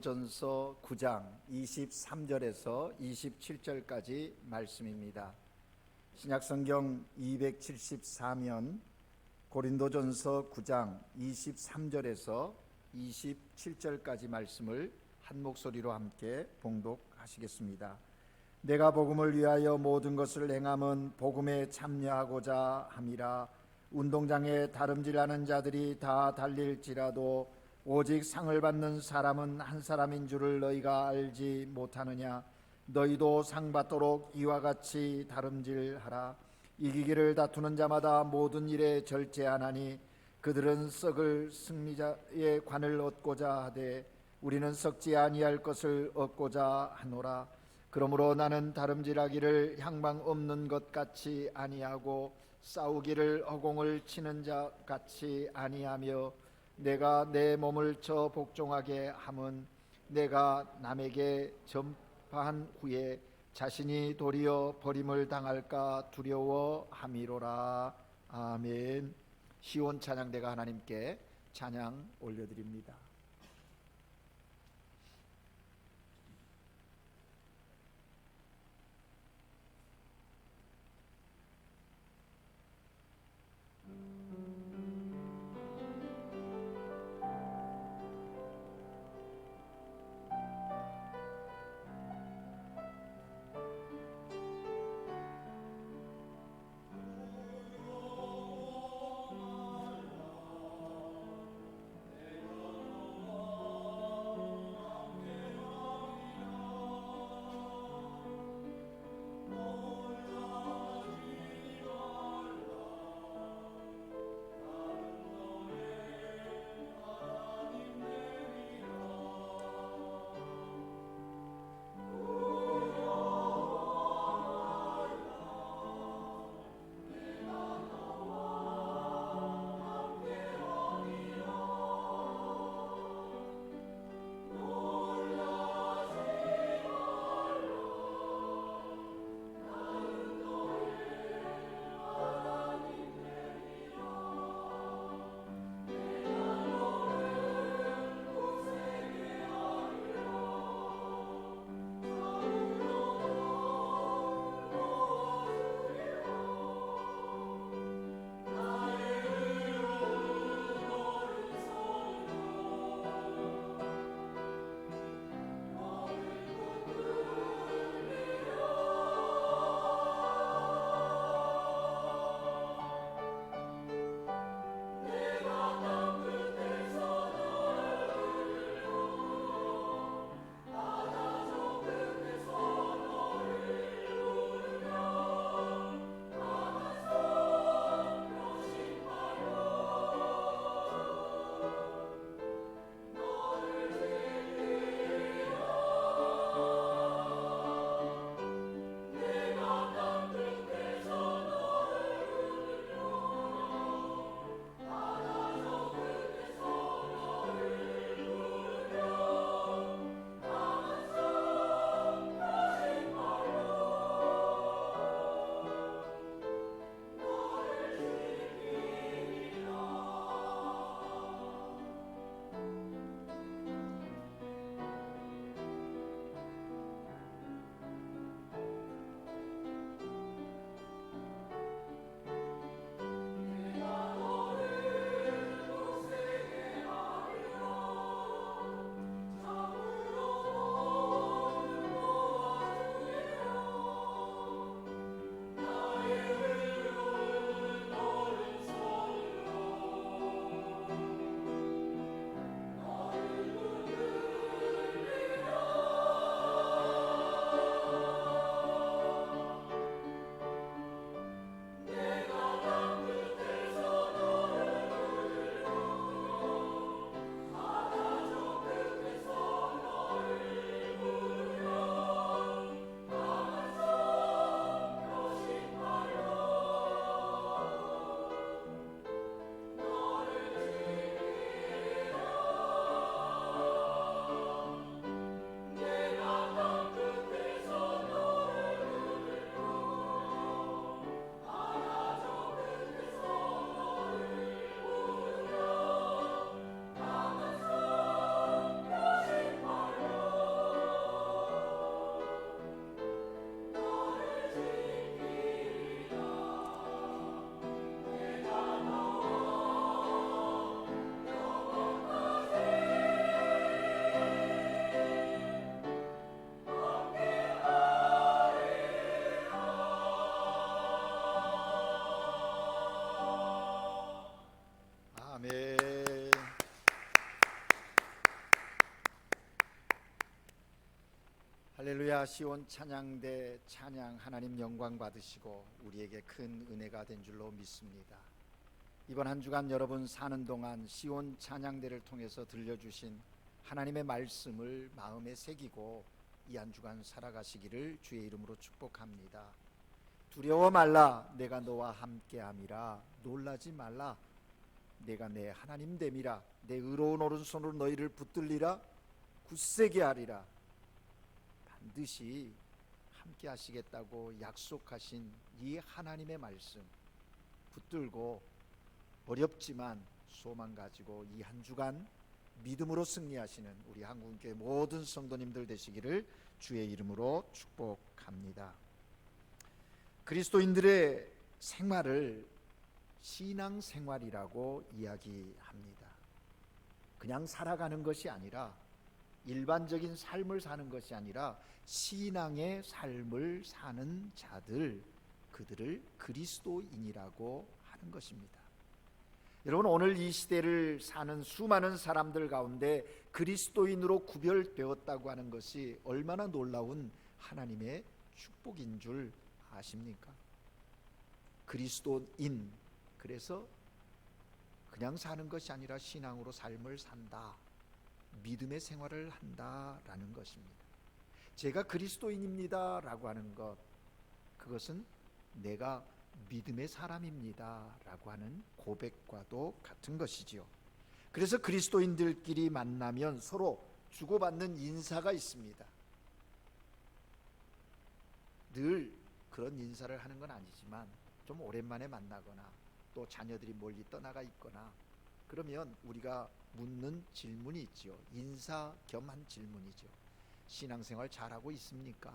전서 9장 23절에서 27절까지 말씀입니다. 신약성경 274면 고린도전서 9장 23절에서 27절까지 말씀을 한 목소리로 함께 봉독하시겠습니다. 내가 복음을 위하여 모든 것을 행함은 복음에 참여하고자 함이라. 운동장에 다름질하는 자들이 다 달릴지라도 오직 상을 받는 사람은 한 사람인 줄을 너희가 알지 못하느냐. 너희도 상 받도록 이와 같이 다름질하라. 이기기를 다투는 자마다 모든 일에 절제하나니 그들은 썩을 승리자의 관을 얻고자 하되 우리는 썩지 아니할 것을 얻고자 하노라. 그러므로 나는 다름질하기를 향방 없는 것 같이 아니하고 싸우기를 허공을 치는 자 같이 아니하며 내가 내 몸을 쳐 복종하게 함은 내가 남에게 전파한 후에 자신이 도리어 버림을 당할까 두려워함이로라. 아멘. 시온 찬양대가 하나님께 찬양 올려드립니다. 할렐루야. 시온 찬양대 찬양 하나님 영광 받으시고 우리에게 큰 은혜가 된 줄로 믿습니다. 이번 한 주간 여러분 사는 동안 시온 찬양대를 통해서 들려주신 하나님의 말씀을 마음에 새기고 이 한 주간 살아가시기를 주의 이름으로 축복합니다. 두려워 말라, 내가 너와 함께함이라. 놀라지 말라, 내가 내 하나님 됨이라. 내 의로운 오른손으로 너희를 붙들리라. 굳세게 하리라. 반드시 함께 하시겠다고 약속하신 이 하나님의 말씀 붙들고 어렵지만 소망 가지고 이 한 주간 믿음으로 승리하시는 우리 한국교회 모든 성도님들 되시기를 주의 이름으로 축복합니다. 그리스도인들의 생활을 신앙생활이라고 이야기합니다. 그냥 살아가는 것이 아니라, 일반적인 삶을 사는 것이 아니라 신앙의 삶을 사는 자들, 그들을 그리스도인이라고 하는 것입니다. 여러분, 오늘 이 시대를 사는 수많은 사람들 가운데 그리스도인으로 구별되었다고 하는 것이 얼마나 놀라운 하나님의 축복인 줄 아십니까? 그리스도인, 그래서 그냥 사는 것이 아니라 신앙으로 삶을 산다, 믿음의 생활을 한다라는 것입니다. 제가 그리스도인입니다 라고 하는 것, 그것은 내가 믿음의 사람입니다 라고 하는 고백과도 같은 것이지요. 그래서 그리스도인들끼리 만나면 서로 주고받는 인사가 있습니다. 늘 그런 인사를 하는 건 아니지만 좀 오랜만에 만나거나 또 자녀들이 멀리 떠나가 있거나 그러면 우리가 묻는 질문이 있죠. 인사 겸 한 질문이죠. 신앙생활 잘하고 있습니까?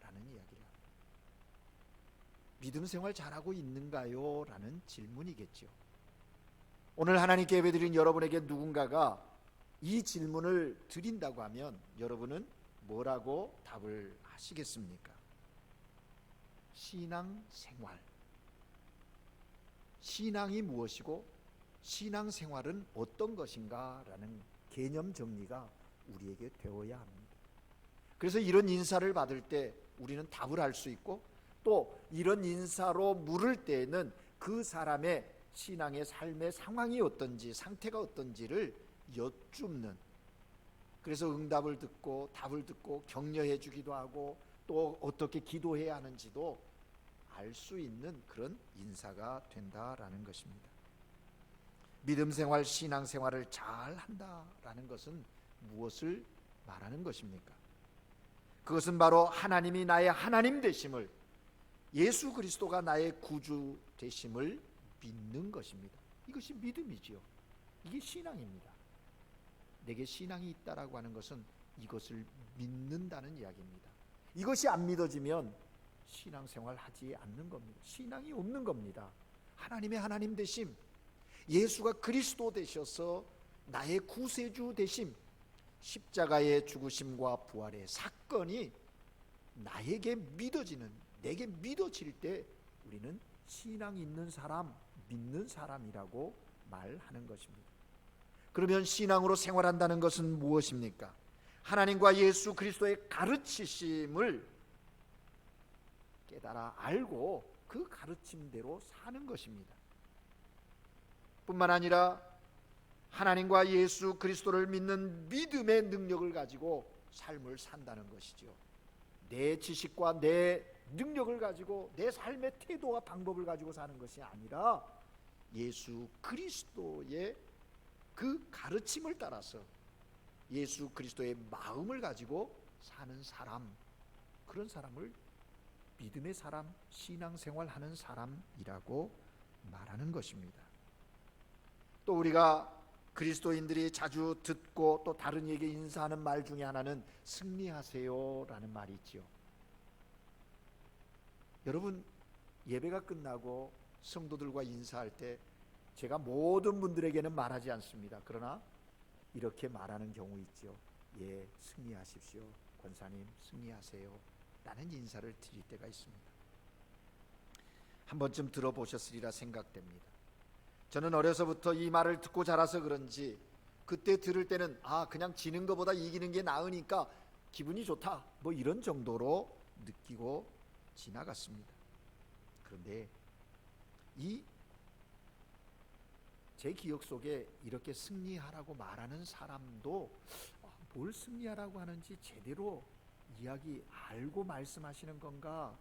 라는 이야기를 합니다. 믿음 생활 잘하고 있는가요? 라는 질문이겠죠. 오늘 하나님께 예배드린 여러분에게 누군가가 이 질문을 드린다고 하면 여러분은 뭐라고 답을 하시겠습니까? 신앙생활, 신앙이 무엇이고 신앙생활은 어떤 것인가 라는 개념 정리가 우리에게 되어야 합니다. 그래서 이런 인사를 받을 때 우리는 답을 할 수 있고, 또 이런 인사로 물을 때에는 그 사람의 신앙의 삶의 상황이 어떤지, 상태가 어떤지를 여쭙는, 그래서 응답을 듣고 답을 듣고 격려해 주기도 하고 또 어떻게 기도해야 하는지도 알 수 있는 그런 인사가 된다라는 것입니다. 믿음 생활, 신앙 생활을 잘 한다라는 것은 무엇을 말하는 것입니까? 그것은 바로 하나님이 나의 하나님 되심을, 예수 그리스도가 나의 구주 되심을 믿는 것입니다. 이것이 믿음이지요. 이게 신앙입니다. 내게 신앙이 있다라고 하는 것은 이것을 믿는다는 이야기입니다. 이것이 안 믿어지면 신앙생활 하지 않는 겁니다. 신앙이 없는 겁니다. 하나님의 하나님 되심, 예수가 그리스도 되셔서 나의 구세주 되심, 십자가의 죽으심과 부활의 사건이 나에게 믿어지는, 내게 믿어질 때 우리는 신앙 있는 사람, 믿는 사람이라고 말하는 것입니다. 그러면 신앙으로 생활한다는 것은 무엇입니까? 하나님과 예수 그리스도의 가르치심을 깨달아 알고 그 가르침대로 사는 것입니다. 뿐만 아니라 하나님과 예수 그리스도를 믿는 믿음의 능력을 가지고 삶을 산다는 것이죠. 내 지식과 내 능력을 가지고 내 삶의 태도와 방법을 가지고 사는 것이 아니라 예수 그리스도의 그 가르침을 따라서 예수 그리스도의 마음을 가지고 사는 사람, 그런 사람을 믿음의 사람, 신앙생활하는 사람이라고 말하는 것입니다. 또 우리가 그리스도인들이 자주 듣고 또 다른 이에게 인사하는 말 중에 하나는 승리하세요 라는 말이 있죠. 여러분, 예배가 끝나고 성도들과 인사할 때 제가 모든 분들에게는 말하지 않습니다. 그러나 이렇게 말하는 경우 있죠. 예, 승리하십시오. 권사님 승리하세요 라는 인사를 드릴 때가 있습니다. 한 번쯤 들어보셨으리라 생각됩니다. 저는 어려서부터 이 말을 듣고 자라서 그런지 그때 들을 때는 그냥 지는 것보다 이기는 게 나으니까 기분이 좋다, 뭐 이런 정도로 느끼고 지나갔습니다. 그런데 이 제 기억 속에 이렇게 승리하라고 말하는 사람도 뭘 승리하라고 하는지 제대로 이야기 알고 말씀하시는 건가,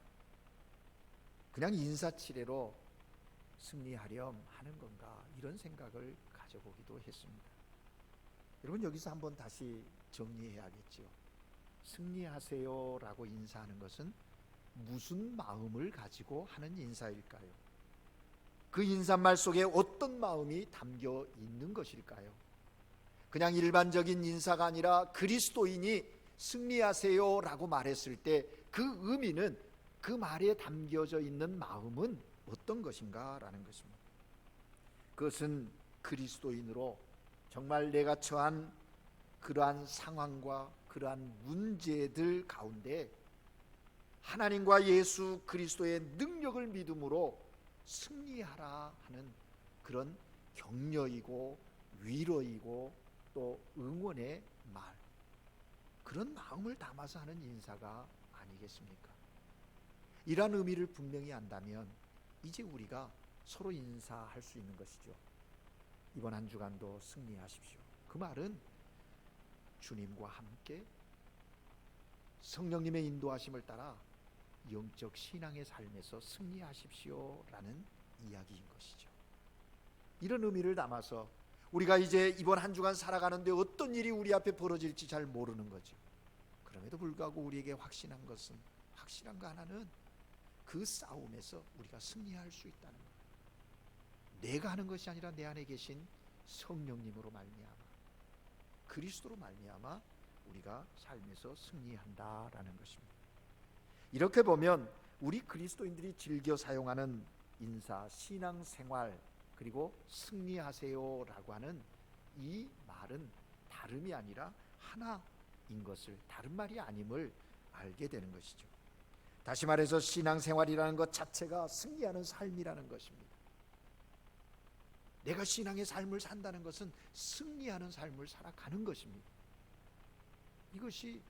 그냥 인사치레로 승리하렴 하는 건가, 이런 생각을 가져보기도 했습니다. 여러분, 여기서 한번 다시 정리해야겠죠. 승리하세요라고 인사하는 것은 무슨 마음을 가지고 하는 인사일까요? 그 인사말 속에 어떤 마음이 담겨 있는 것일까요? 그냥 일반적인 인사가 아니라 그리스도인이 승리하세요라고 말했을 때 그 의미는, 그 말에 담겨져 있는 마음은 어떤 것인가라는 것입니다. 그것은 그리스도인으로 정말 내가 처한 그러한 상황과 그러한 문제들 가운데 하나님과 예수 그리스도의 능력을 믿음으로 승리하라 하는 그런 격려이고 위로이고 또 응원의 말, 그런 마음을 담아서 하는 인사가 아니겠습니까? 이러한 의미를 분명히 안다면 이제 우리가 서로 인사할 수 있는 것이죠. 이번 한 주간도 승리하십시오. 그 말은 주님과 함께 성령님의 인도하심을 따라 영적 신앙의 삶에서 승리하십시오라는 이야기인 것이죠. 이런 의미를 담아서 우리가 이제 이번 한 주간 살아가는데 어떤 일이 우리 앞에 벌어질지 잘 모르는 거죠. 그럼에도 불구하고 우리에게 확신한 것은, 확실한 거 하나는 그 싸움에서 우리가 승리할 수 있다는 것. 내가 하는 것이 아니라 내 안에 계신 성령님으로 말미암아, 그리스도로 말미암아 우리가 삶에서 승리한다라는 것입니다. 이렇게 보면 우리 그리스도인들이 즐겨 사용하는 인사, 신앙생활, 그리고 승리하세요라고 하는 이 말은 다름이 아니라 하나인 것을, 다른 말이 아님을 알게 되는 것이죠. 다시 말해서 신앙생활이라는 것 자체가 승리하는 삶이라는 것입니다. 내가 신앙의 삶을 산다는 것은 승리하는 삶을 살아가는 것입니다. 이것이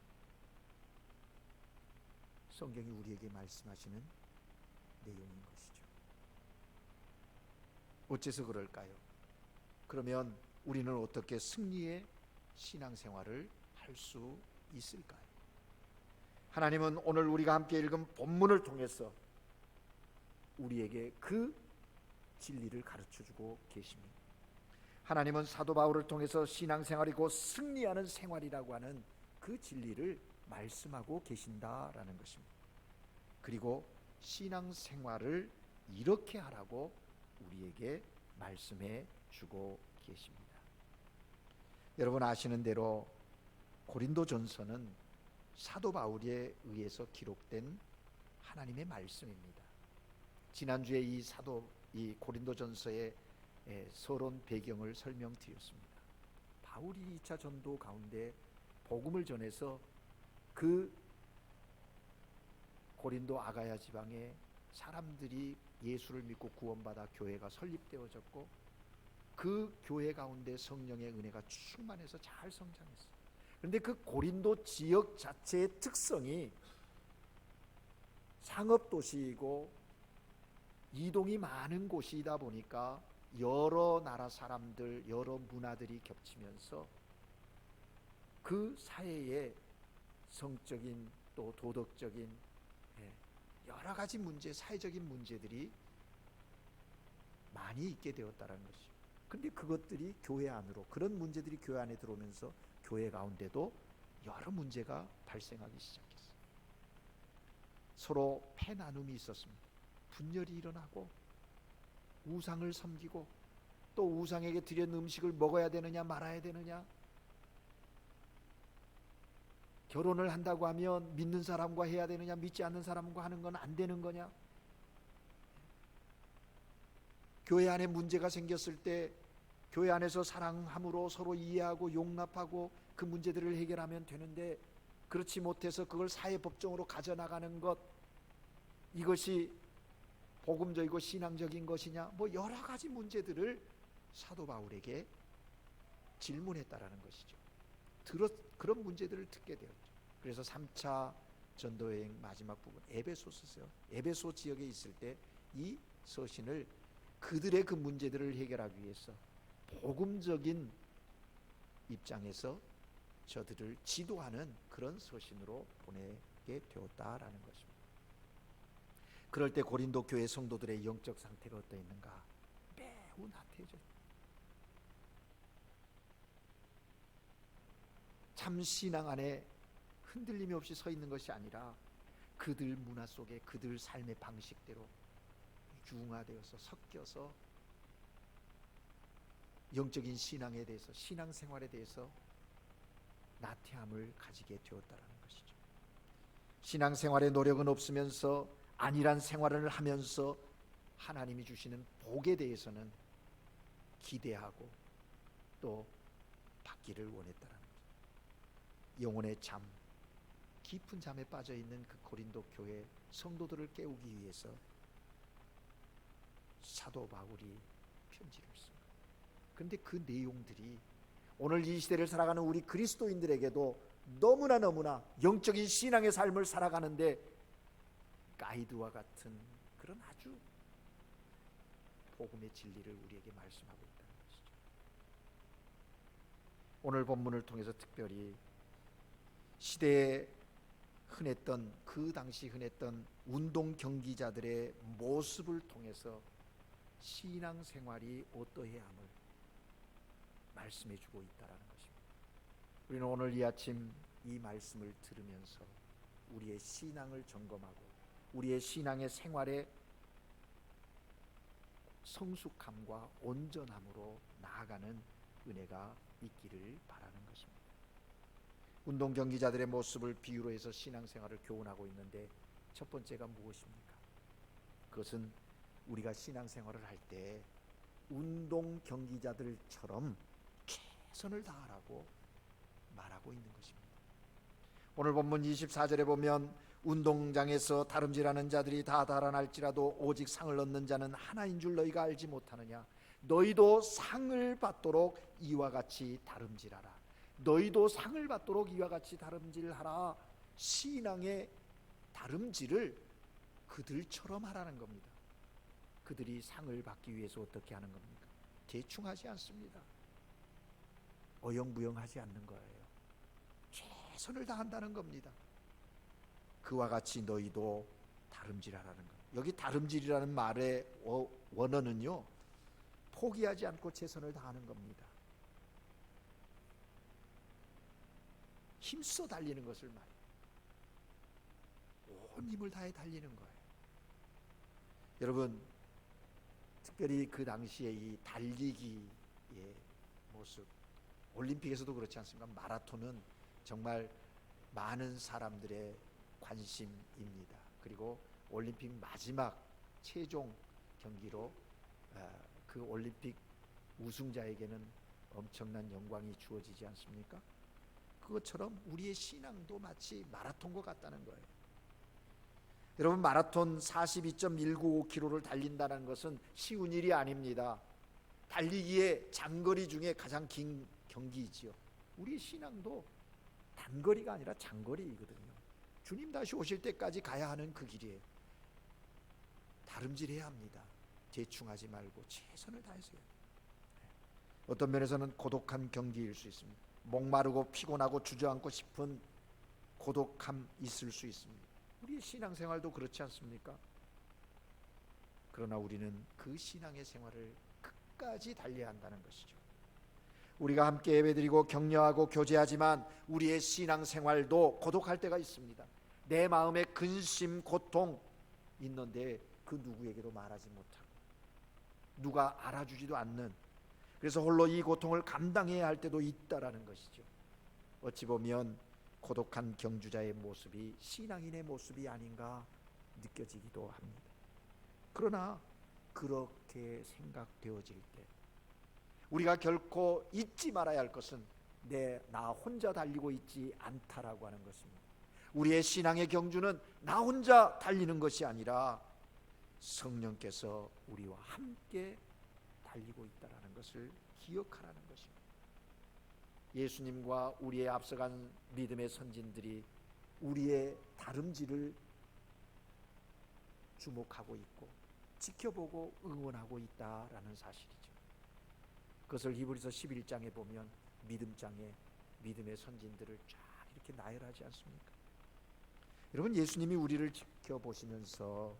성경이 우리에게 말씀하시는 내용인 것이죠. 어째서 그럴까요? 그러면 우리는 어떻게 승리의 신앙생활을 할 수 있을까요? 하나님은 오늘 우리가 함께 읽은 본문을 통해서 우리에게 그 진리를 가르쳐주고 계십니다. 하나님은 사도 바울을 통해서 신앙생활이고 승리하는 생활이라고 하는 그 진리를 말씀하고 계신다라는 것입니다. 그리고 신앙생활을 이렇게 하라고 우리에게 말씀해 주고 계십니다. 여러분 아시는 대로 고린도전서는 사도 바울에 의해서 기록된 하나님의 말씀입니다. 지난주에 이 고린도전서의 서론 배경을 설명드렸습니다. 바울이 2차 전도 가운데 복음을 전해서 그 고린도 아가야 지방에 사람들이 예수를 믿고 구원받아 교회가 설립되어졌고, 그 교회 가운데 성령의 은혜가 충만해서 잘 성장했어요. 그런데 그 고린도 지역 자체의 특성이 상업도시이고 이동이 많은 곳이다 보니까 여러 나라 사람들, 여러 문화들이 겹치면서 그 사회에 성적인 또 도덕적인 여러 가지 문제, 사회적인 문제들이 많이 있게 되었다는 것이죠. 근데 그것들이 교회 안으로, 그런 문제들이 교회 안에 들어오면서 교회 가운데도 여러 문제가 발생하기 시작했어요. 서로 패 나눔이 있었습니다. 분열이 일어나고, 우상을 섬기고, 또 우상에게 드린 음식을 먹어야 되느냐 말아야 되느냐, 결혼을 한다고 하면 믿는 사람과 해야 되느냐, 믿지 않는 사람과 하는 건 안 되는 거냐, 교회 안에 문제가 생겼을 때 교회 안에서 사랑함으로 서로 이해하고 용납하고 그 문제들을 해결하면 되는데, 그렇지 못해서 그걸 사회법정으로 가져나가는 것, 이것이 복음적이고 신앙적인 것이냐, 뭐 여러 가지 문제들을 사도 바울에게 질문했다라는 것이죠. 그런 문제들을 듣게 되었죠. 그래서 3차 전도여행 마지막 부분 에베소서요. 에베소 지역에 있을 때 이 서신을 그들의 그 문제들을 해결하기 위해서 복음적인 입장에서 저들을 지도하는 그런 서신으로 보내게 되었다라는 것입니다. 그럴 때 고린도 교회 성도들의 영적 상태가 어떠했는가? 매우 나태해졌다. 참 신앙 안에 흔들림이 없이 서 있는 것이 아니라 그들 문화 속에 그들 삶의 방식대로 융화되어서 섞여서 영적인 신앙에 대해서, 신앙생활에 대해서 나태함을 가지게 되었다는 것이죠. 신앙생활에 노력은 없으면서 안일한 생활을 하면서 하나님이 주시는 복에 대해서는 기대하고 또 받기를 원했다는 거죠. 영혼의 잠, 깊은 잠에 빠져 있는 그 고린도 교회 성도들을 깨우기 위해서 사도 바울이 편지를 씁니다. 그런데 그 내용들이 오늘 이 시대를 살아가는 우리 그리스도인들에게도 너무나 영적인 신앙의 삶을 살아가는데 가이드와 같은 그런 아주 복음의 진리를 우리에게 말씀하고 있다는 것이죠. 오늘 본문을 통해서 특별히 시대에 흔했던, 그 당시 흔했던 운동 경기자들의 모습을 통해서 신앙생활이 어떠해야 함을 말씀해 주고 있다는 것입니다. 우리는 오늘 이 아침 이 말씀을 들으면서 우리의 신앙을 점검하고 우리의 신앙의 생활에 성숙함과 온전함으로 나아가는 은혜가 있기를 바라는 것입니다. 운동 경기자들의 모습을 비유로 해서 신앙생활을 교훈하고 있는데 첫 번째가 무엇입니까? 그것은 우리가 신앙생활을 할 때 운동 경기자들처럼 최선을 다하라고 말하고 있는 것입니다. 오늘 본문 24절에 보면 운동장에서 다름질하는 자들이 다 달아날지라도 오직 상을 얻는 자는 하나인 줄 너희가 알지 못하느냐. 너희도 상을 받도록 이와 같이 다름질하라. 너희도 상을 받도록 이와 같이 다름질하라. 신앙의 다름질을 그들처럼 하라는 겁니다. 그들이 상을 받기 위해서 어떻게 하는 겁니까? 대충 하지 않습니다. 어영부영하지 않는 거예요. 최선을 다한다는 겁니다. 그와 같이 너희도 다름질하라는 거예요. 여기 다름질이라는 말의 원어는요, 포기하지 않고 최선을 다하는 겁니다. 힘써 달리는 것을 말해요. 온 힘을 다해 달리는 거예요. 여러분, 특별히 그 당시에 이 달리기의 모습, 올림픽에서도 그렇지 않습니까? 마라톤은 정말 많은 사람들의 관심입니다. 그리고 올림픽 마지막 최종 경기로 그 올림픽 우승자에게는 엄청난 영광이 주어지지 않습니까? 그것처럼 우리의 신앙도 마치 마라톤과 같다는 거예요. 여러분, 마라톤 42.195km를 달린다는 것은 쉬운 일이 아닙니다. 달리기의 장거리 중에 가장 긴 경기이지요. 우리의 신앙도 단거리가 아니라 장거리이거든요. 주님 다시 오실 때까지 가야 하는 그 길이에요. 다름질해야 합니다. 대충하지 말고 최선을 다해서 해요. 어떤 면에서는 고독한 경기일 수 있습니다. 목마르고 피곤하고 주저앉고 싶은 고독함 있을 수 있습니다. 우리의 신앙생활도 그렇지 않습니까? 그러나 우리는 그 신앙의 생활을 끝까지 달려야 한다는 것이죠. 우리가 함께 예배드리고 격려하고 교제하지만 우리의 신앙생활도 고독할 때가 있습니다. 내 마음에 근심, 고통 있는데 그 누구에게도 말하지 못하고 누가 알아주지도 않는, 그래서 홀로 이 고통을 감당해야 할 때도 있다라는 것이죠. 어찌 보면 고독한 경주자의 모습이 신앙인의 모습이 아닌가 느껴지기도 합니다. 그러나 그렇게 생각되어질 때 우리가 결코 잊지 말아야 할 것은 나 혼자 달리고 있지 않다라고 하는 것입니다. 우리의 신앙의 경주는 나 혼자 달리는 것이 아니라 성령께서 우리와 함께 달리고 있다라는 것을 기억하라는 것입니다. 예수님과 우리의 앞서간 믿음의 선진들이 우리의 다름질을 주목하고 있고 지켜보고 응원하고 있다라는 사실이죠. 그것을 히브리서 11장에 보면 믿음장에 믿음의 선진들을 쫙 이렇게 나열하지 않습니까? 여러분, 예수님이 우리를 지켜보시면서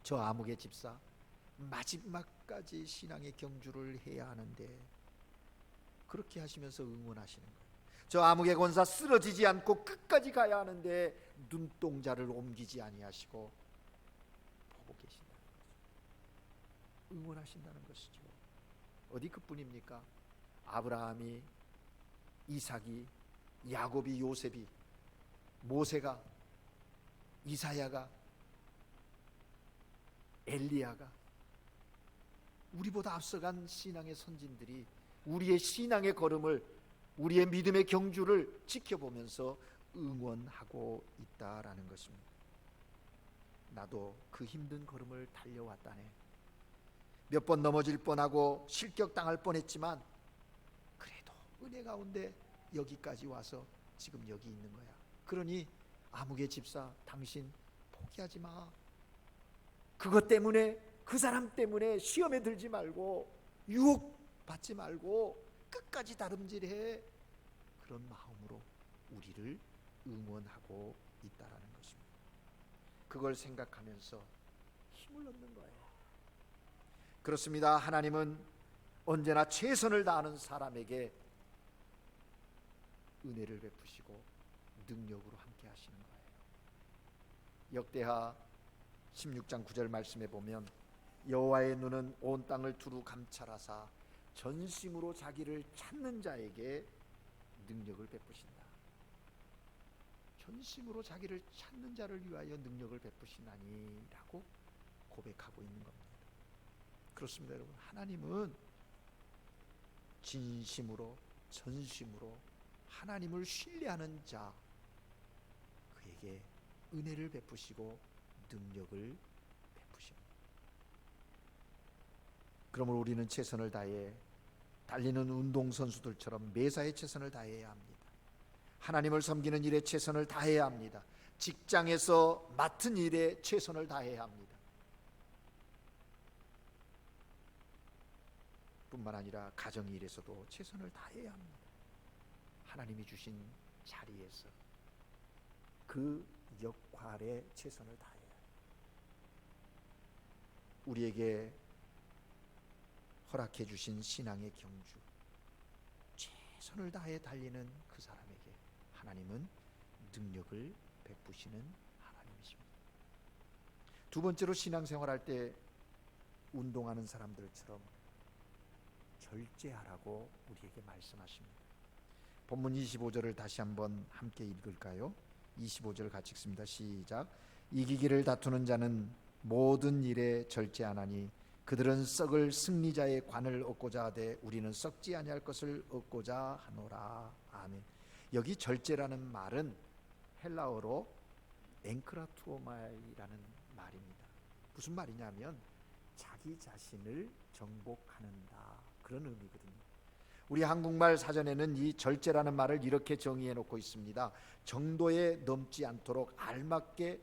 저 아무개 집사 마지막까지 신앙의 경주를 해야 하는데 그렇게 하시면서 응원하시는 거예요. 저 아무개 권사 쓰러지지 않고 끝까지 가야 하는데 눈동자를 옮기지 아니하시고 보고 계신다는 거죠. 응원하신다는 것이죠. 어디 그뿐입니까? 아브라함이, 이삭이, 야곱이, 요셉이, 모세가, 이사야가, 엘리야가, 우리보다 앞서간 신앙의 선진들이 우리의 신앙의 걸음을, 우리의 믿음의 경주를 지켜보면서 응원하고 있다라는 것입니다. 나도 그 힘든 걸음을 달려왔다네. 몇 번 넘어질 뻔하고 실격당할 뻔했지만 그래도 은혜 가운데 여기까지 와서 지금 여기 있는 거야. 그러니 아무개 집사, 당신 포기하지 마. 그것 때문에, 그 사람 때문에 시험에 들지 말고 유혹 받지 말고 끝까지 다름질해. 그런 마음으로 우리를 응원하고 있다라는 것입니다. 그걸 생각하면서 힘을 얻는 거예요. 그렇습니다. 하나님은 언제나 최선을 다하는 사람에게 은혜를 베푸시고 능력으로 함께 하시는 거예요. 역대하 16장 9절 말씀에 보면 여호와의 눈은 온 땅을 두루 감찰하사 전심으로 자기를 찾는 자에게 능력을 베푸신다. 전심으로 자기를 찾는 자를 위하여 능력을 베푸시나니라고 고백하고 있는 겁니다. 그렇습니다, 여러분. 하나님은 진심으로, 전심으로 하나님을 신뢰하는 자, 그에게 은혜를 베푸시고 능력을 베푸십니다. 그러므로 우리는 최선을 다해 달리는 운동선수들처럼 매사에 최선을 다해야 합니다. 하나님을 섬기는 일에 최선을 다해야 합니다. 직장에서 맡은 일에 최선을 다해야 합니다. 뿐만 아니라 가정 일에서도 최선을 다해야 합니다. 하나님이 주신 자리에서 그 역할에 최선을 다해야 해요. 우리에게 허락해 주신 신앙의 경주, 최선을 다해 달리는 그 사람에게 하나님은 능력을 베푸시는 하나님이십니다. 두 번째로, 신앙생활할 때 운동하는 사람들처럼 절제하라고 우리에게 말씀하십니다. 본문 25절을 다시 한번 함께 읽을까요? 25절 같이 읽습니다. 시작. 이기기를 다투는 자는 모든 일에 절제하나니 그들은 썩을 승리자의 관을 얻고자 하되 우리는 썩지 아니할 것을 얻고자 하노라. 아멘. 여기 절제라는 말은 헬라어로 앵크라투오마이라는 말입니다. 무슨 말이냐면 자기 자신을 정복하는다, 그런 의미거든요. 우리 한국말 사전에는 이 절제라는 말을 이렇게 정의해 놓고 있습니다. 정도에 넘지 않도록 알맞게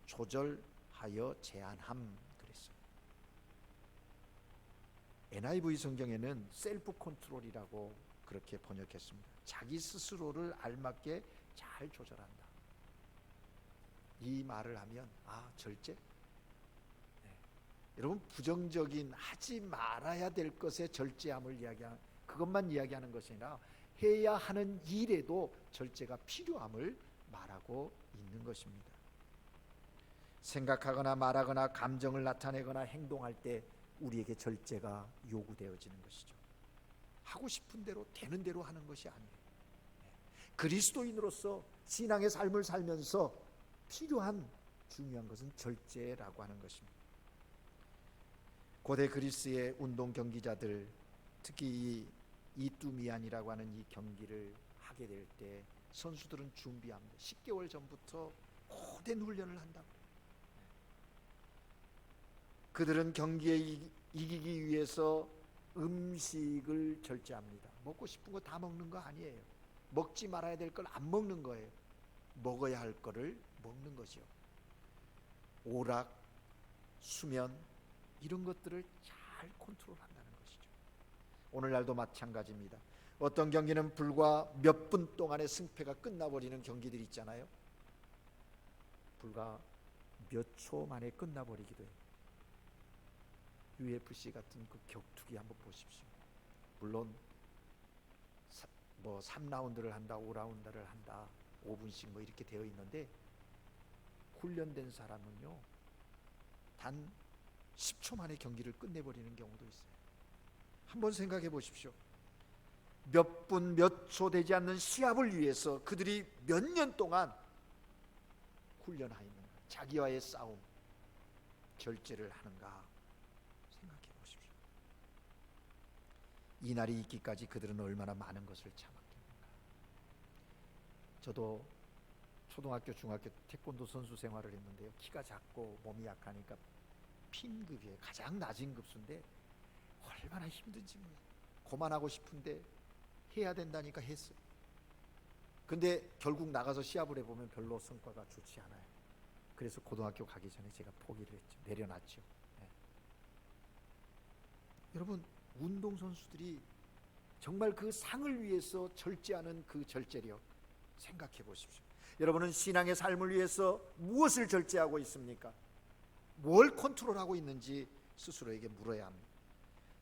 조절하여 제한함 그랬어요. NIV 성경에는 셀프 컨트롤이라고 그렇게 번역했습니다. 자기 스스로를 알맞게 잘 조절한다. 이 말을 하면 절제? 네. 여러분, 부정적인 하지 말아야 될 것에 절제함을 이야기하는, 그것만 이야기하는 것이 아니라 해야 하는 일에도 절제가 필요함을 말하고 있는 것입니다. 생각하거나 말하거나 감정을 나타내거나 행동할 때 우리에게 절제가 요구되어지는 것이죠. 하고 싶은 대로 되는 대로 하는 것이 아니에요. 그리스도인으로서 신앙의 삶을 살면서 필요한 중요한 것은 절제라고 하는 것입니다. 고대 그리스의 운동 경기자들, 특히 이 이뚜미안이라고 하는 이 경기를 하게 될 때 선수들은 준비합니다. 10개월 전부터 고된 훈련을 한다고. 그들은 경기에 이기기 위해서 음식을 절제합니다. 먹고 싶은 거 다 먹는 거 아니에요. 먹지 말아야 될 걸 안 먹는 거예요. 먹어야 할 거를 먹는 것이요. 오락, 수면 이런 것들을 잘 컨트롤한다는 것이죠. 오늘날도 마찬가지입니다. 어떤 경기는 불과 몇 분 동안의 승패가 끝나버리는 경기들이 있잖아요. 불과 몇 초 만에 끝나버리기도 해요. UFC 같은 그 격투기 한번 보십시오. 물론 뭐 3라운드를 한다, 5라운드를 한다, 5분씩 뭐 이렇게 되어 있는데 훈련된 사람은요 단 10초 만에 경기를 끝내버리는 경우도 있어요. 한번 생각해 보십시오. 몇 분, 몇 초 되지 않는 시합을 위해서 그들이 몇 년 동안 훈련하였는가, 자기와의 싸움, 절제를 하는가 생각해 보십시오. 이 날이 있기까지 그들은 얼마나 많은 것을 참았겠는가. 저도 초등학교, 중학교 태권도 선수 생활을 했는데요. 키가 작고 몸이 약하니까 핀급이에요. 가장 낮은 급수인데 얼마나 힘든지 몰라요. 그만하고 싶은데 해야 된다니까 했어요. 근데 결국 나가서 시합을 해보면 별로 성과가 좋지 않아요. 그래서 고등학교 가기 전에 제가 포기를 했죠. 내려놨죠. 네. 여러분, 운동선수들이 정말 그 상을 위해서 절제하는 그 절제력 생각해 보십시오. 여러분은 신앙의 삶을 위해서 무엇을 절제하고 있습니까? 뭘 컨트롤하고 있는지 스스로에게 물어야 합니다.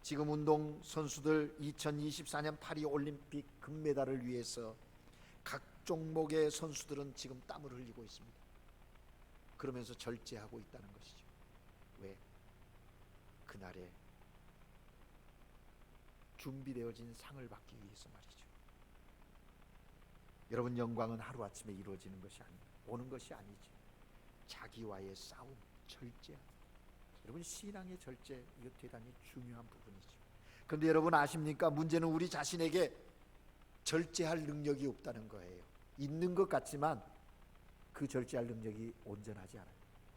지금 운동선수들 2024년 파리 올림픽 금메달을 위해서 각 종목의 선수들은 지금 땀을 흘리고 있습니다. 그러면서 절제하고 있다는 것이죠. 왜? 그날에 준비되어진 상을 받기 위해서 말이죠. 여러분, 영광은 하루아침에 이루어지는 것이 아닙니다. 오는 것이 아니죠. 자기와의 싸움, 절제. 여러분, 신앙의 절제, 이거 대단히 중요한 부분이죠. 그런데 여러분 아십니까? 문제는 우리 자신에게 절제할 능력이 없다는 거예요. 있는 것 같지만 그 절제할 능력이 온전하지 않아요.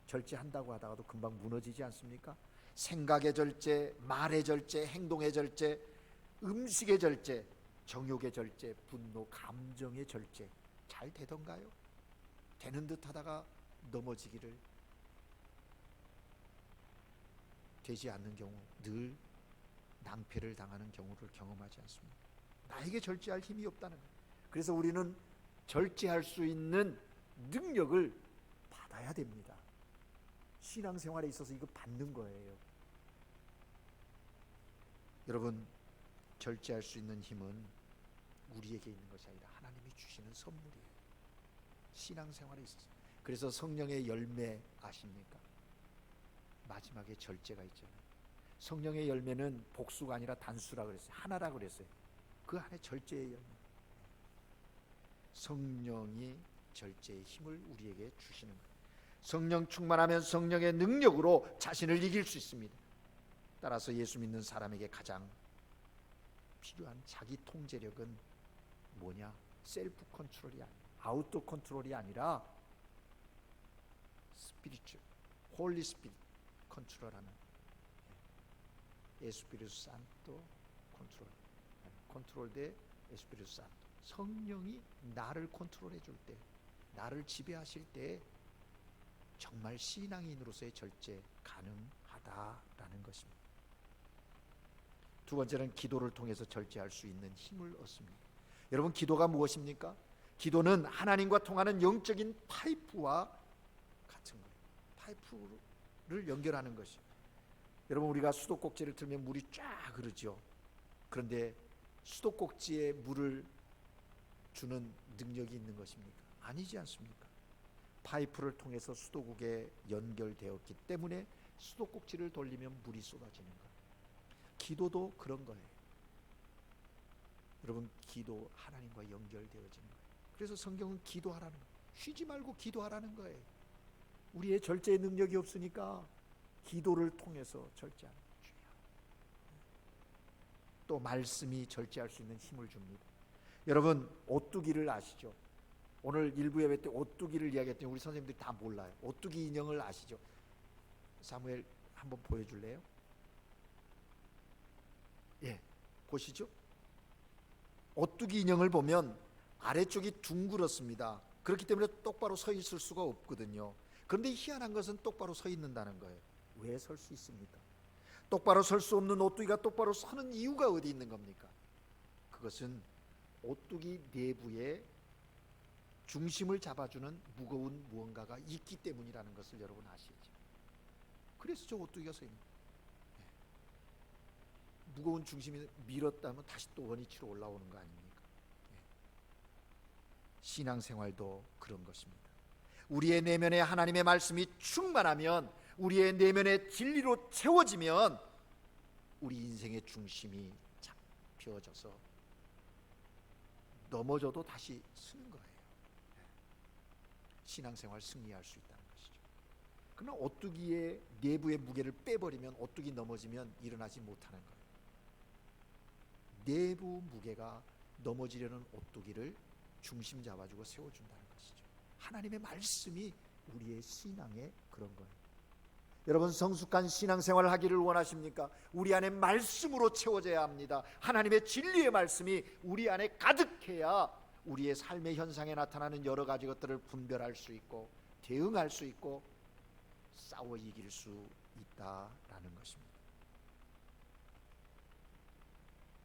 절제한다고 하다가도 금방 무너지지 않습니까? 생각의 절제, 말의 절제, 행동의 절제, 음식의 절제, 정욕의 절제, 분노, 감정의 절제 잘 되던가요? 되는 듯 하다가 넘어지기를, 되지 않는 경우 늘 낭패를 당하는 경우를 경험하지 않습니까? 나에게 절제할 힘이 없다는 거예요. 그래서 우리는 절제할 수 있는 능력을 받아야 됩니다. 신앙생활에 있어서 이거 받는 거예요. 여러분, 절제할 수 있는 힘은 우리에게 있는 것이 아니라 하나님이 주시는 선물이에요. 신앙생활에 있어서. 그래서 성령의 열매 아십니까? 마지막에 절제가 있잖아요. 성령의 열매는 복수가 아니라 단수라 그랬어요. 하나라 그랬어요. 그 안에 절제의 열매. 성령이 절제의 힘을 우리에게 주시는 거예요. 성령 충만하면 성령의 능력으로 자신을 이길 수 있습니다. 따라서 예수 믿는 사람에게 가장 필요한 자기 통제력은 뭐냐? 셀프 컨트롤이 아니라, 아우토 컨트롤이 아니라 스피리추, 홀리 스피릿 컨트롤하는, 에스피리투 산토 컨트롤 대 에스피리투 산토. 성령이 나를 컨트롤해 줄 때, 나를 지배하실 때 정말 신앙인으로서의 절제 가능하다라는 것입니다. 두 번째는 기도를 통해서 절제할 수 있는 힘을 얻습니다. 여러분, 기도가 무엇입니까? 기도는 하나님과 통하는 영적인 파이프와 같은 거예요. 파이프를 연결하는 것이. 여러분, 우리가 수도꼭지를 틀면 물이 쫙 흐르죠. 그런데 수도꼭지에 물을 주는 능력이 있는 것입니까? 아니지 않습니까? 파이프를 통해서 수도국에 연결되었기 때문에 수도꼭지를 돌리면 물이 쏟아지는 거예요. 기도도 그런 거예요. 여러분, 기도 하나님과 연결되어지는 거예요. 그래서 성경은 기도하라는 거예요. 쉬지 말고 기도하라는 거예요. 우리의 절제의 능력이 없으니까 기도를 통해서 절제하는 게 중요해요. 또 말씀이 절제할 수 있는 힘을 줍니다. 여러분, 오뚜기를 아시죠? 오늘 일부 예배 때 오뚜기를 이야기했더니 우리 선생님들이 다 몰라요. 오뚜기 인형을 아시죠? 사무엘 한번 보여줄래요? 예, 보시죠. 오뚜기 인형을 보면 아래쪽이 둥그렇습니다. 그렇기 때문에 똑바로 서 있을 수가 없거든요. 그런데 희한한 것은 똑바로 서 있는다는 거예요. 왜 설 수 있습니까? 똑바로 설 수 없는 오뚜기가 똑바로 서는 이유가 어디 있는 겁니까? 그것은 오뚜기 내부에 중심을 잡아주는 무거운 무언가가 있기 때문이라는 것을 여러분 아시죠? 그래서 저 오뚜기가 서 있는 거예요. 무거운 중심이 밀었다면 다시 또 원위치로 올라오는 거 아닙니까? 신앙생활도 그런 것입니다. 우리의 내면에 하나님의 말씀이 충만하면, 우리의 내면의 진리로 채워지면 우리 인생의 중심이 잡혀져서 넘어져도 다시 서는 거예요. 신앙생활 승리할 수 있다는 것이죠. 그러나 오뚜기의 내부의 무게를 빼버리면, 오뚜기 넘어지면 일어나지 못하는 거예요. 내부 무게가 넘어지려는 오뚜기를 중심 잡아주고 세워준다는 것이죠. 하나님의 말씀이 우리의 신앙의 그런 거예요. 여러분, 성숙한 신앙생활을 하기를 원하십니까? 우리 안에 말씀으로 채워져야 합니다. 하나님의 진리의 말씀이 우리 안에 가득해야 우리의 삶의 현상에 나타나는 여러 가지 것들을 분별할 수 있고 대응할 수 있고 싸워 이길 수 있다라는 것입니다.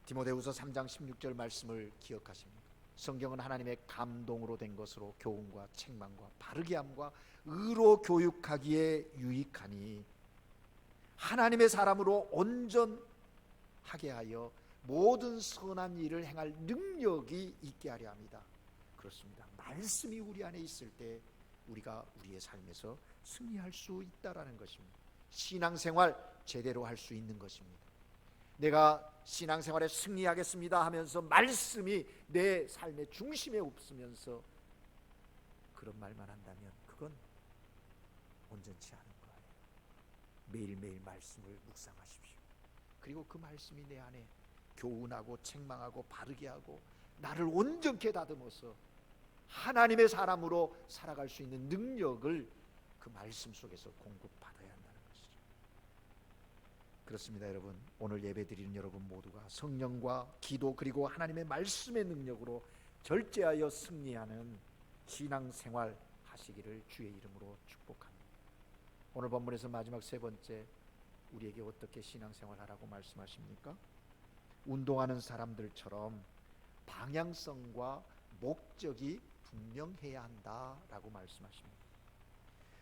디모데후서 3장 16절 말씀을 기억하십니까? 성경은 하나님의 감동으로 된 것으로 교훈과 책망과 바르게 함과 의로 교육하기에 유익하니 하나님의 사람으로 온전하게 하여 모든 선한 일을 행할 능력이 있게 하려 합니다. 그렇습니다. 말씀이 우리 안에 있을 때 우리가 우리의 삶에서 승리할 수 있다라는 것입니다. 신앙생활 제대로 할 수 있는 것입니다. 내가 신앙생활에 승리하겠습니다 하면서 말씀이 내 삶의 중심에 없으면서 그런 말만 한다면 그건 온전치 않은 거예요. 매일매일 말씀을 묵상하십시오. 그리고 그 말씀이 내 안에 교훈하고 책망하고 바르게 하고 나를 온전케 다듬어서 하나님의 사람으로 살아갈 수 있는 능력을 그 말씀 속에서 공급받아야 한다는 것이죠. 그렇습니다. 여러분, 오늘 예배드리는 여러분 모두가 성령과 기도 그리고 하나님의 말씀의 능력으로 절제하여 승리하는 신앙생활 하시기를 주의 이름으로 축복합니다. 오늘 본문에서 마지막 세 번째, 우리에게 어떻게 신앙생활 하라고 말씀하십니까? 운동하는 사람들처럼 방향성과 목적이 분명해야 한다라고 말씀하십니다.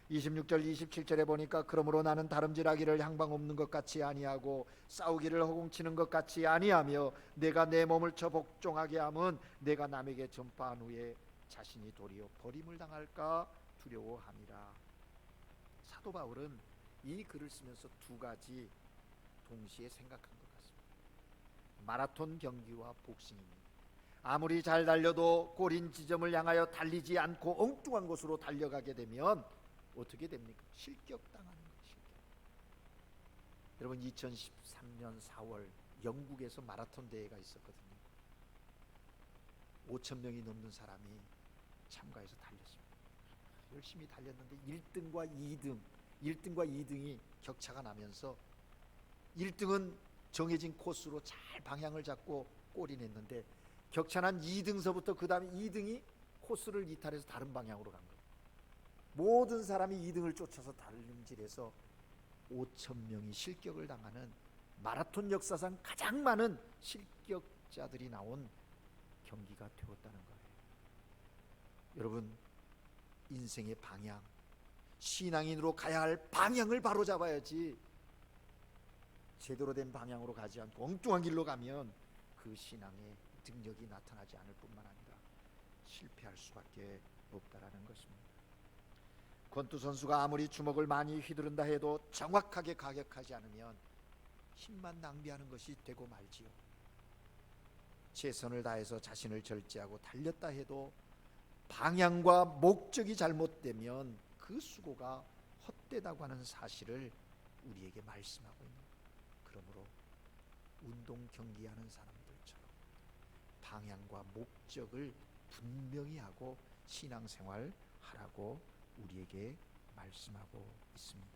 26절 27절에 보니까 그러므로 나는 다름질하기를 향방 없는 것 같이 아니하고 싸우기를 허공치는 것 같이 아니하며 내가 내 몸을 쳐 복종하게 함은 내가 남에게 전파한 후에 자신이 도리어 버림을 당할까 두려워함이라. 사도 바울은 이 글을 쓰면서 두 가지 동시에 생각한 것 같습니다. 마라톤 경기와 복싱입니다. 아무리 잘 달려도 꼬린 지점을 향하여 달리지 않고 엉뚱한 곳으로 달려가게 되면 어떻게 됩니까? 실격당하는 거예요. 실격. 여러분, 2013년 4월 영국에서 마라톤 대회가 있었거든요. 5,000명이 넘는 사람이 참가해서 달렸습니다. 열심히 달렸는데 1등과 2등이 격차가 나면서 1등은 정해진 코스로 잘 방향을 잡고 골인했는데 격차난 2등서부터 그 다음에 2등이 코스를 이탈해서 다른 방향으로 간 거예요. 모든 사람이 2등을 쫓아서 달림질해서 5,000명이 실격을 당하는 마라톤 역사상 가장 많은 실격자들이 나온 경기가 되었다는 거예요. 여러분, 인생의 방향, 신앙인으로 가야 할 방향을 바로 잡아야지 제대로 된 방향으로 가지 않고 엉뚱한 길로 가면 그 신앙의 능력이 나타나지 않을 뿐만 아니라 실패할 수밖에 없다라는 것입니다. 권투 선수가 아무리 주먹을 많이 휘두른다 해도 정확하게 가격하지 않으면 힘만 낭비하는 것이 되고 말지요. 최선을 다해서 자신을 절제하고 달렸다 해도 방향과 목적이 잘못되면 그 수고가 헛되다고 하는 사실을 우리에게 말씀하고 있는 거예요. 그러므로 운동 경기하는 사람들처럼 방향과 목적을 분명히 하고 신앙생활 하라고 우리에게 말씀하고 있습니다.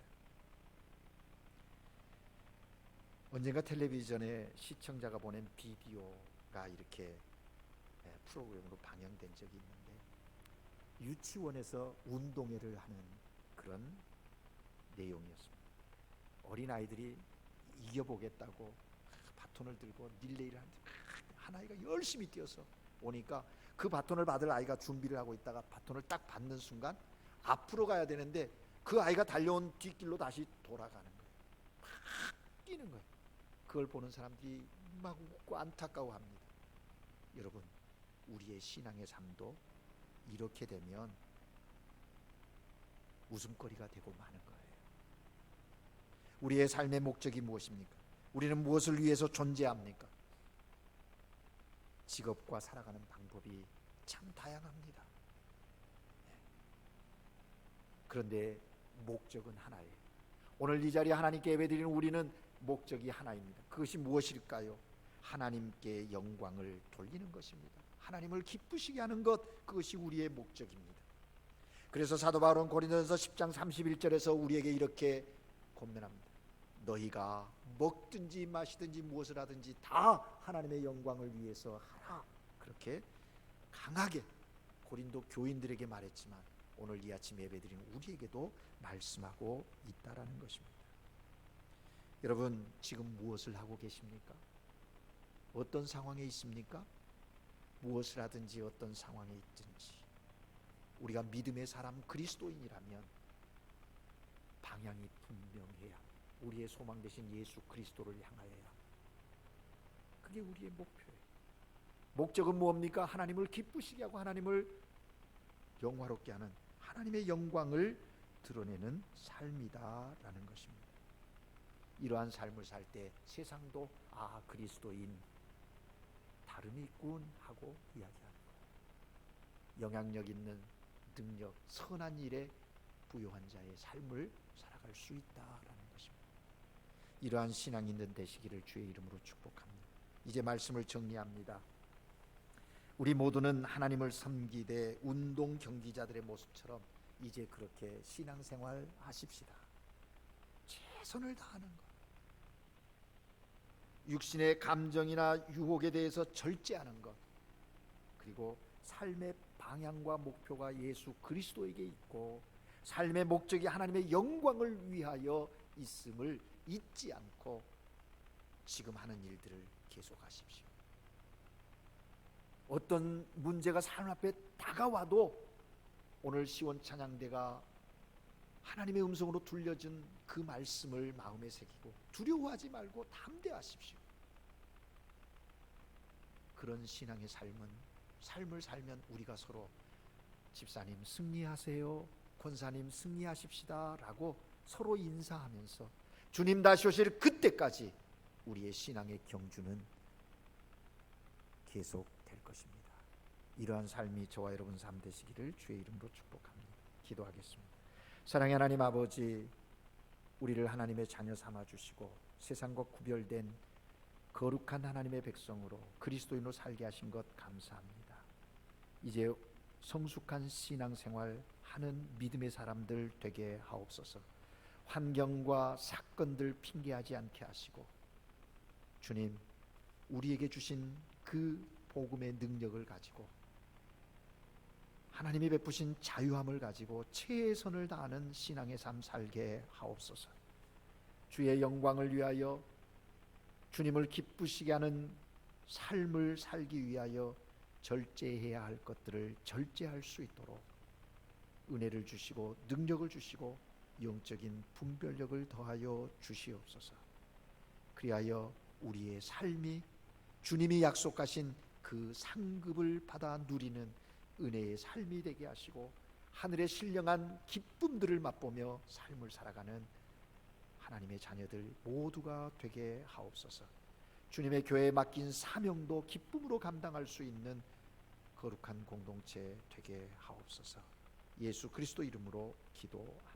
언젠가 텔레비전에 시청자가 보낸 비디오가 이렇게 프로그램으로 방영된 적이 있는데 유치원에서 운동회를 하는 그런 내용이었습니다. 어린아이들이 이겨보겠다고 바톤을 들고 릴레이를 하는데 한 아이가 열심히 뛰어서 오니까 그 바톤을 받을 아이가 준비를 하고 있다가 바톤을 딱 받는 순간 앞으로 가야 되는데 그 아이가 달려온 뒷길로 다시 돌아가는 거예요. 막 뛰는 거예요. 그걸 보는 사람들이 막 웃고 안타까워합니다. 여러분, 우리의 신앙의 삶도 이렇게 되면 웃음거리가 되고 마는 거예요. 우리의 삶의 목적이 무엇입니까? 우리는 무엇을 위해서 존재합니까? 직업과 살아가는 방법이 참 다양합니다. 그런데 목적은 하나예요. 오늘 이 자리에 하나님께 예배드리는 우리는 목적이 하나입니다. 그것이 무엇일까요? 하나님께 영광을 돌리는 것입니다. 하나님을 기쁘시게 하는 것, 그것이 우리의 목적입니다. 그래서 사도 바울은 고린도전서 10장 31절에서 우리에게 이렇게 권면합니다. 너희가 먹든지 마시든지 무엇을 하든지 다 하나님의 영광을 위해서 하라. 그렇게 강하게 고린도 교인들에게 말했지만 오늘 이 아침 예배드리는 우리에게도 말씀하고 있다라는 것입니다. 여러분, 지금 무엇을 하고 계십니까? 어떤 상황에 있습니까? 무엇을 하든지 어떤 상황에 있든지 우리가 믿음의 사람 그리스도인이라면 방향이 분명해야 우리의 소망 되신 예수 그리스도를 향하여야 그게 우리의 목표예요. 목적은 뭡니까? 하나님을 기쁘시게 하고 하나님을 영화롭게 하는 하나님의 영광을 드러내는 삶이다라는 것입니다. 이러한 삶을 살 때 세상도 아, 그리스도인 다름이 있군 하고 이야기하는 거예요. 영향력 있는 능력, 선한 일에 부요한 자의 삶을 살아갈 수 있다라는 것입니다. 이러한 신앙 있는 되시기를 주의 이름으로 축복합니다. 이제 말씀을 정리합니다. 우리 모두는 하나님을 섬기되 운동 경기자들의 모습처럼 이제 그렇게 신앙생활 하십시다. 최선을 다하는 것, 육신의 감정이나 유혹에 대해서 절제하는 것, 그리고 삶의 방향과 목표가 예수 그리스도에게 있고 삶의 목적이 하나님의 영광을 위하여 있음을 잊지 않고 지금 하는 일들을 계속하십시오. 어떤 문제가 삶 앞에 다가와도 오늘 시원 찬양대가 하나님의 음성으로 들려준 그 말씀을 마음에 새기고 두려워하지 말고 담대하십시오. 그런 신앙의 삶을 살면 우리가 서로 집사님 승리하세요, 권사님 승리하십시다 라고 서로 인사하면서 주님 다시 오실 그때까지 우리의 신앙의 경주는 계속될 것입니다. 이러한 삶이 저와 여러분 삶 되시기를 주의 이름으로 축복합니다. 기도하겠습니다. 사랑의 하나님 아버지, 우리를 하나님의 자녀 삼아 주시고 세상과 구별된 거룩한 하나님의 백성으로 그리스도인으로 살게 하신 것 감사합니다. 이제 성숙한 신앙생활 하는 믿음의 사람들 되게 하옵소서. 환경과 사건들 핑계하지 않게 하시고 주님, 우리에게 주신 그 복음의 능력을 가지고 하나님이 베푸신 자유함을 가지고 최선을 다하는 신앙의 삶 살게 하옵소서. 주의 영광을 위하여 주님을 기쁘시게 하는 삶을 살기 위하여 절제해야 할 것들을 절제할 수 있도록 은혜를 주시고 능력을 주시고 영적인 분별력을 더하여 주시옵소서. 그리하여 우리의 삶이 주님이 약속하신 그 상급을 받아 누리는 은혜의 삶이 되게 하시고 하늘의 신령한 기쁨들을 맛보며 삶을 살아가는 하나님의 자녀들 모두가 되게 하옵소서. 주님의 교회에 맡긴 사명도 기쁨으로 감당할 수 있는 거룩한 공동체 되게 하옵소서. 예수 그리스도 이름으로 기도합니다.